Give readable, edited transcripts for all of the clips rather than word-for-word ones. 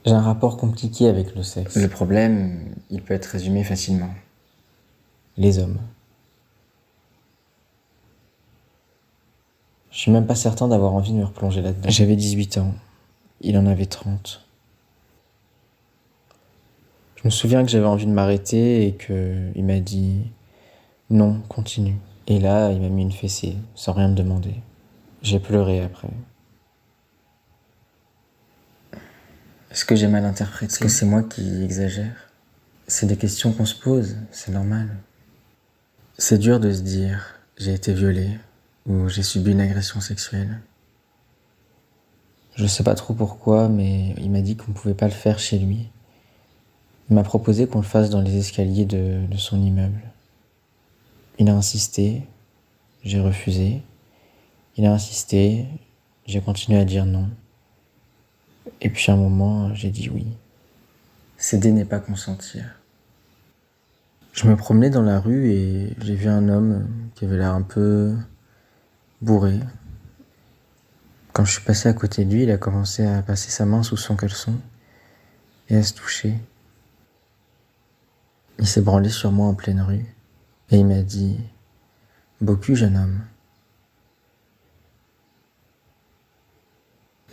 J'ai un rapport compliqué avec le sexe. Le problème, il peut être résumé facilement. Les hommes. Je suis même pas certain d'avoir envie de me replonger là-dedans. J'avais 18 ans. Il en avait 30. Je me souviens que j'avais envie de m'arrêter et il m'a dit « Non, continue ». Et là, il m'a mis une fessée, sans rien me demander. J'ai pleuré après. Est-ce que j'ai mal interprété? Est-ce que c'est moi qui exagère? C'est des questions qu'on se pose, c'est normal. C'est dur de se dire « j'ai été violé » ou « j'ai subi une agression sexuelle ». Je sais pas trop pourquoi, mais il m'a dit qu'on pouvait pas le faire chez lui. Il m'a proposé qu'on le fasse dans les escaliers de son immeuble. Il a insisté, j'ai refusé. Il a insisté, j'ai continué à dire non. Et puis à un moment, j'ai dit oui. Céder n'est pas consentir. Je me promenais dans la rue et j'ai vu un homme qui avait l'air un peu bourré. Quand je suis passé à côté de lui, il a commencé à passer sa main sous son caleçon et à se toucher. Il s'est branlé sur moi en pleine rue et il m'a dit « Beau cul, jeune homme ».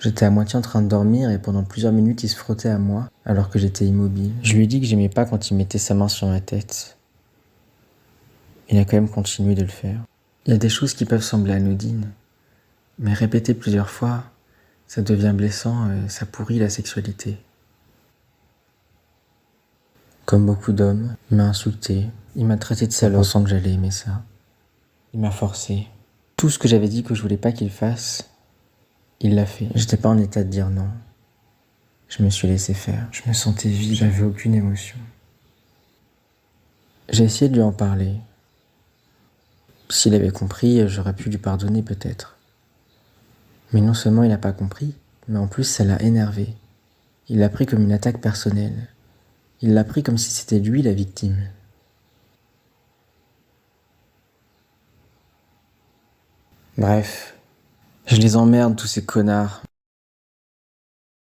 J'étais à moitié en train de dormir et pendant plusieurs minutes, il se frottait à moi alors que j'étais immobile. Je lui ai dit que j'aimais pas quand il mettait sa main sur ma tête. Il a quand même continué de le faire. Il y a des choses qui peuvent sembler anodines, mais répétées plusieurs fois, ça devient blessant et ça pourrit la sexualité. Comme beaucoup d'hommes, il m'a insulté, il m'a traité de salope pensant que j'allais aimer ça. Il m'a forcé. Tout ce que j'avais dit que je voulais pas qu'il fasse, il l'a fait. J'étais pas en état de dire non. Je me suis laissé faire. Je me sentais vide, j'avais aucune émotion. J'ai essayé de lui en parler. S'il avait compris, j'aurais pu lui pardonner peut-être. Mais non seulement il n'a pas compris, mais en plus ça l'a énervé. Il l'a pris comme une attaque personnelle. Il l'a pris comme si c'était lui la victime. Bref, je les emmerde tous ces connards.